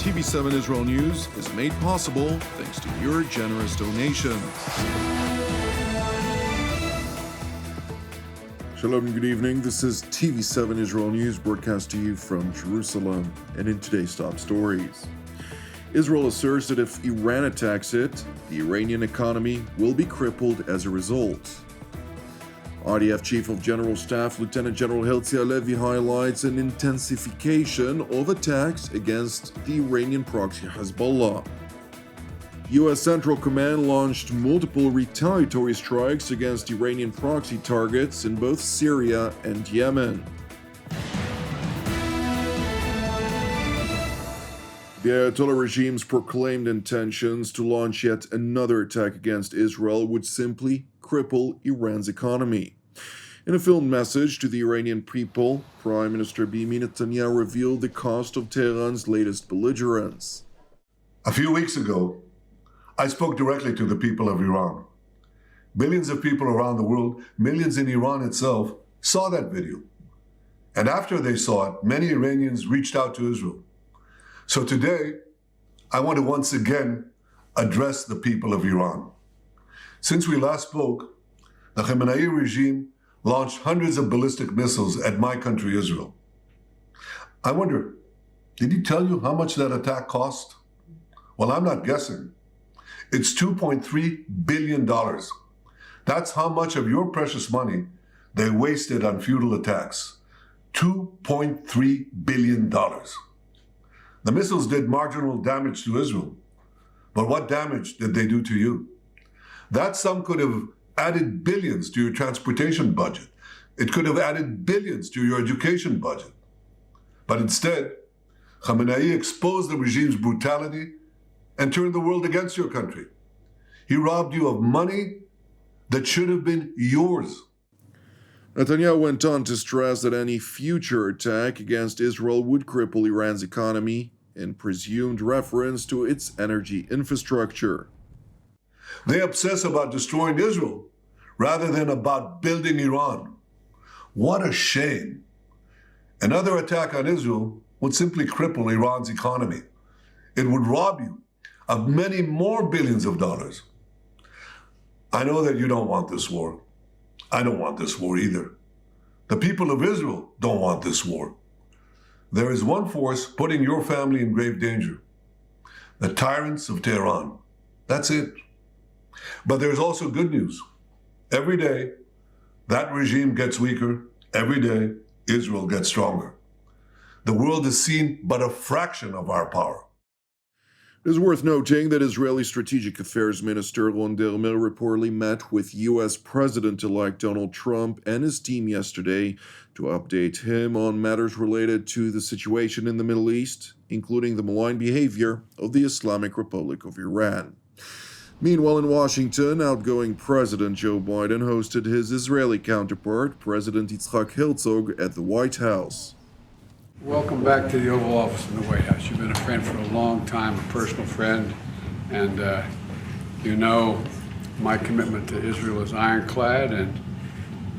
TV7 Israel News is made possible thanks to your generous donations. Shalom and good evening. This is TV7 Israel News, broadcast to you from Jerusalem. And in today's top stories, Israel asserts that if Iran attacks it, the Iranian economy will be crippled as a result. IDF Chief of General Staff Lieutenant General Herzi Halevi highlights an intensification of attacks against the Iranian proxy Hezbollah. U.S. Central Command launched multiple retaliatory strikes against Iranian proxy targets in both Syria and Yemen. The Ayatollah regime's proclaimed intentions to launch yet another attack against Israel would simply cripple Iran's economy. In a filmed message to the Iranian people, Prime Minister Benjamin Netanyahu revealed the cost of Tehran's latest belligerence. A few weeks ago, I spoke directly to the people of Iran. Billions of people around the world, millions in Iran itself, saw that video. And after they saw it, many Iranians reached out to Israel. So today, I want to once again address the people of Iran. Since we last spoke, the Khamenei regime launched hundreds of ballistic missiles at my country, Israel. I wonder, did he tell you how much that attack cost? Well, I'm not guessing. It's $2.3 billion. That's how much of your precious money they wasted on futile attacks. $2.3 billion. The missiles did marginal damage to Israel. But what damage did they do to you? That sum could have added billions to your transportation budget. It could have added billions to your education budget. But instead, Khamenei exposed the regime's brutality and turned the world against your country. He robbed you of money that should have been yours. Netanyahu went on to stress that any future attack against Israel would cripple Iran's economy, in presumed reference to its energy infrastructure. They obsess about destroying Israel rather than about building Iran. What a shame. Another attack on Israel would simply cripple Iran's economy. It would rob you of many more billions of dollars. I know that you don't want this war. I don't want this war either. The people of Israel don't want this war. There is one force putting your family in grave danger: the tyrants of Tehran. That's it. But there's also good news. Every day, that regime gets weaker. Every day, Israel gets stronger. The world has seen but a fraction of our power. It is worth noting that Israeli Strategic Affairs Minister Ron Dermer reportedly met with U.S. President-elect Donald Trump and his team yesterday to update him on matters related to the situation in the Middle East, including the malign behavior of the Islamic Republic of Iran. Meanwhile, in Washington, outgoing President Joe Biden hosted his Israeli counterpart, President Yitzhak Herzog, at the White House. Welcome back to the Oval Office in the White House. You've been a friend for a long time, a personal friend, and you know my commitment to Israel is ironclad, and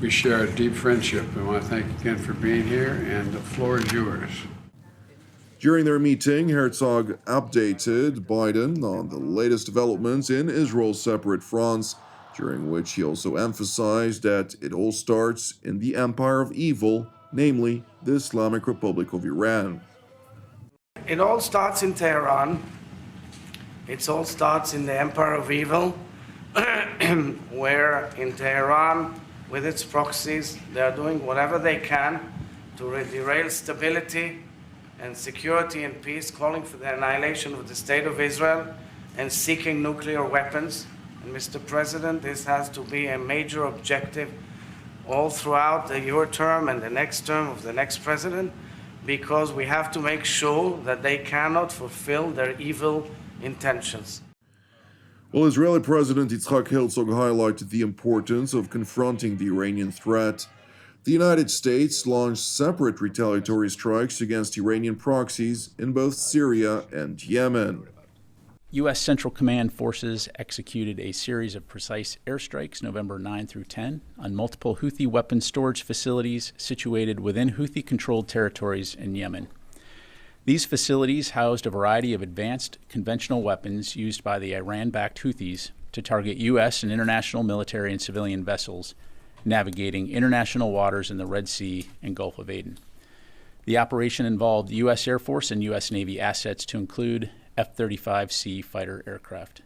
we share a deep friendship. I want to thank you again for being here, and the floor is yours. During their meeting, Herzog updated Biden on the latest developments in Israel's separate fronts, during which he also emphasized that it all starts in the empire of evil, namely the Islamic Republic of Iran. It all starts in Tehran. It all starts in the empire of evil, where in Tehran, with its proxies, they are doing whatever they can to derail stability and security and peace, calling for the annihilation of the state of Israel and seeking nuclear weapons. And Mr. President, this has to be a major objective all throughout your term and the next term of the next president, because we have to make sure that they cannot fulfill their evil intentions. Well, Israeli President Yitzhak Herzog highlighted the importance of confronting the Iranian threat. The United States launched separate retaliatory strikes against Iranian proxies in both Syria and Yemen. U.S. Central Command forces executed a series of precise airstrikes November 9 through 10 on multiple Houthi weapons storage facilities situated within Houthi-controlled territories in Yemen. These facilities housed a variety of advanced conventional weapons used by the Iran-backed Houthis to target U.S. and international military and civilian vessels navigating international waters in the Red Sea and Gulf of Aden. The operation involved U.S. Air Force and U.S. Navy assets to include F-35C fighter aircraft.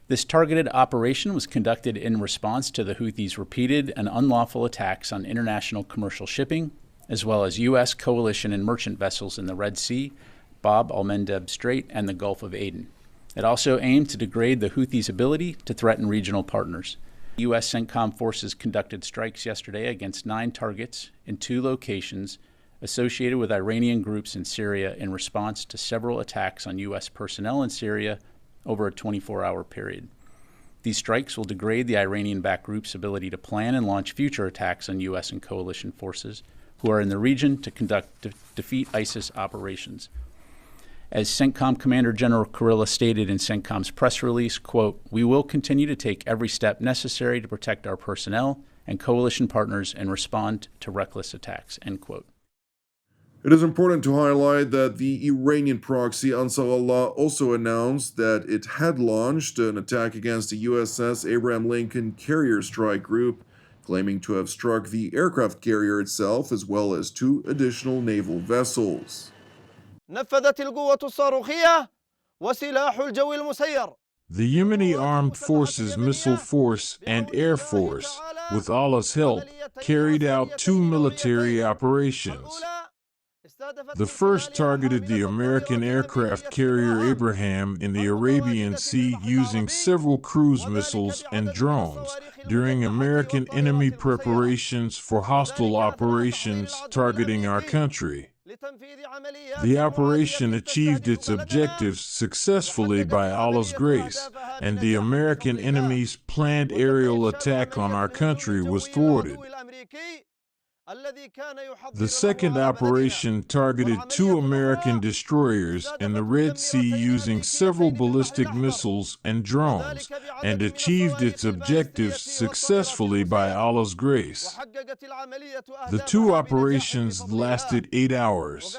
This targeted operation was conducted in response to the Houthis' repeated and unlawful attacks on international commercial shipping, as well as U.S. coalition and merchant vessels in the Red Sea, Bab al-Mandeb Strait, and the Gulf of Aden. It also aimed to degrade the Houthis' ability to threaten regional partners. U.S. CENTCOM forces conducted strikes yesterday against 9 targets in 2 locations associated with Iranian groups in Syria in response to several attacks on U.S. personnel in Syria over a 24-hour period. These strikes will degrade the Iranian-backed group's ability to plan and launch future attacks on U.S. and coalition forces who are in the region to conduct defeat ISIS operations. As CENTCOM Commander General Kurilla stated in CENTCOM's press release, quote, "We will continue to take every step necessary to protect our personnel and coalition partners and respond to reckless attacks," end quote. It is important to highlight that the Iranian proxy Ansarallah also announced that it had launched an attack against the USS Abraham Lincoln carrier strike group, claiming to have struck the aircraft carrier itself as well as 2 additional naval vessels. نفذت القوة الصاروخية وسلاح الجو المسير. The Yemeni Armed Forces Missile Force and Air Force, with Allah's help, carried out 2 military operations. The first targeted the American aircraft carrier Abraham in the Arabian Sea using several cruise missiles and drones during American enemy preparations for hostile operations targeting our country. The operation achieved its objectives successfully by Allah's grace, and the American enemy's planned aerial attack on our country was thwarted. The second operation targeted 2 American destroyers in the Red Sea using several ballistic missiles and drones, and achieved its objectives successfully by Allah's grace. The 2 operations lasted 8 hours.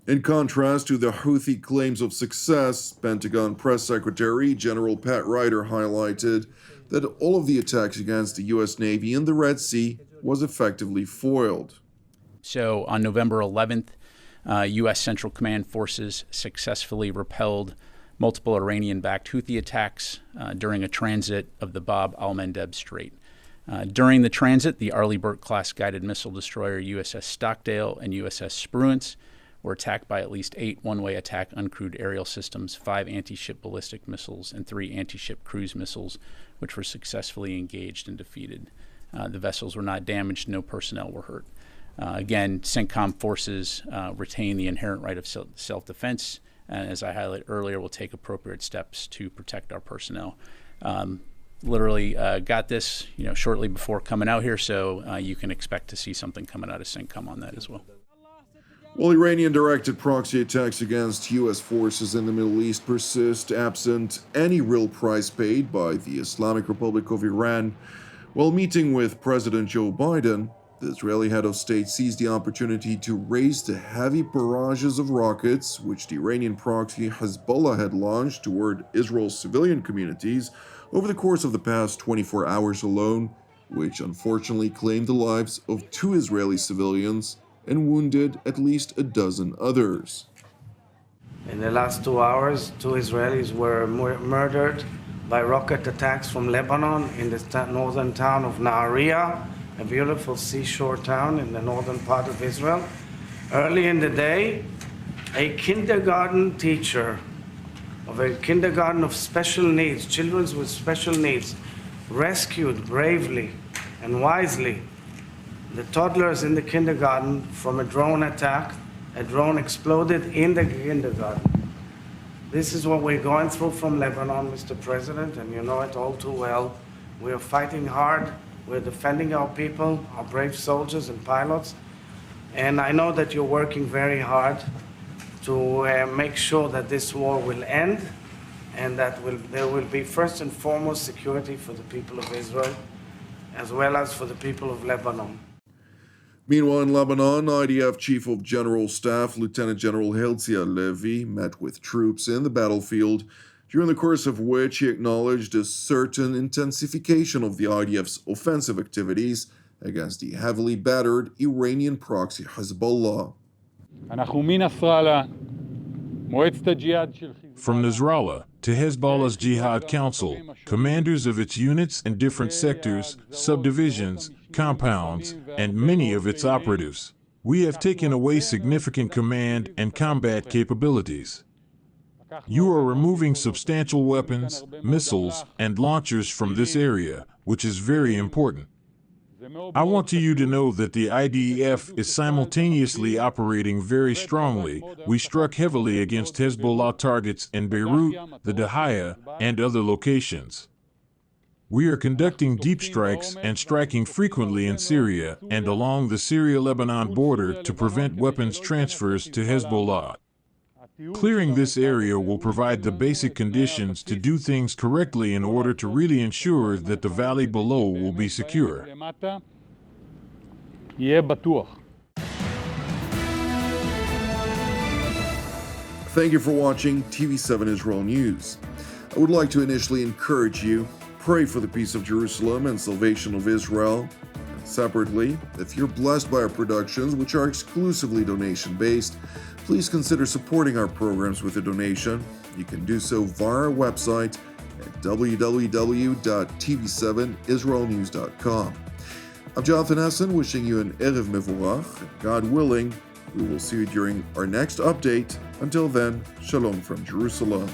In contrast to the Houthi claims of success, Pentagon Press Secretary General Pat Ryder highlighted that all of the attacks against the U.S. Navy in the Red Sea was effectively foiled. So on November 11th, U.S. Central Command forces successfully repelled multiple Iranian-backed Houthi attacks during a transit of the Bab al-Mandeb Strait. During the transit, the Arleigh Burke-class guided missile destroyer USS Stockdale and USS Spruance were attacked by at least 8 one-way attack uncrewed aerial systems, 5 anti-ship ballistic missiles, and 3 anti-ship cruise missiles, which were successfully engaged and defeated. The vessels were not damaged, no personnel were hurt. Again, CENTCOM forces retain the inherent right of self-defense, and as I highlighted earlier, will take appropriate steps to protect our personnel. Literally got this shortly before coming out here, so you can expect to see something coming out of CENTCOM on that as well. While Iranian-directed proxy attacks against U.S. forces in the Middle East persist absent any real price paid by the Islamic Republic of Iran, while meeting with President Joe Biden, the Israeli head of state seized the opportunity to raise the heavy barrages of rockets which the Iranian proxy Hezbollah had launched toward Israel's civilian communities over the course of the past 24 hours alone, which unfortunately claimed the lives of 2 Israeli civilians and wounded at least a dozen others. In the last 2 hours, 2 Israelis were murdered by rocket attacks from Lebanon in the northern town of Nahariya, a beautiful seashore town in the northern part of Israel. Early in the day, a kindergarten teacher of a kindergarten of special needs, children with special needs, rescued bravely and wisely the toddlers in the kindergarten from a drone attack. A drone exploded in the kindergarten. This is what we're going through from Lebanon, Mr. President, and you know it all too well. We are fighting hard. We're defending our people, our brave soldiers and pilots. And I know that you're working very hard to make sure that this war will end and that there will be first and foremost security for the people of Israel as well as for the people of Lebanon. Meanwhile, in Lebanon, IDF Chief of General Staff Lieutenant General Herzi Halevi met with troops in the battlefield, during the course of which he acknowledged a certain intensification of the IDF's offensive activities against the heavily battered Iranian proxy Hezbollah. From Nasrallah to Hezbollah's Jihad Council, commanders of its units and different sectors, subdivisions, compounds, and many of its operatives, we have taken away significant command and combat capabilities. You are removing substantial weapons, missiles, and launchers from this area, which is very important. I want you to know that the IDF is simultaneously operating very strongly. We struck heavily against Hezbollah targets in Beirut, the Dahaya, and other locations. We are conducting deep strikes and striking frequently in Syria and along the Syria-Lebanon border to prevent weapons transfers to Hezbollah. Clearing this area will provide the basic conditions to do things correctly in order to really ensure that the valley below will be secure. Thank you for watching TV7 Israel News. I would like to initially encourage you, pray for the peace of Jerusalem and salvation of Israel. And separately, if you're blessed by our productions, which are exclusively donation-based, please consider supporting our programs with a donation. You can do so via our website at www.tv7israelnews.com. I'm Jonathan Essen, wishing you an Erev Mevorach, and God willing, we will see you during our next update. Until then, Shalom from Jerusalem.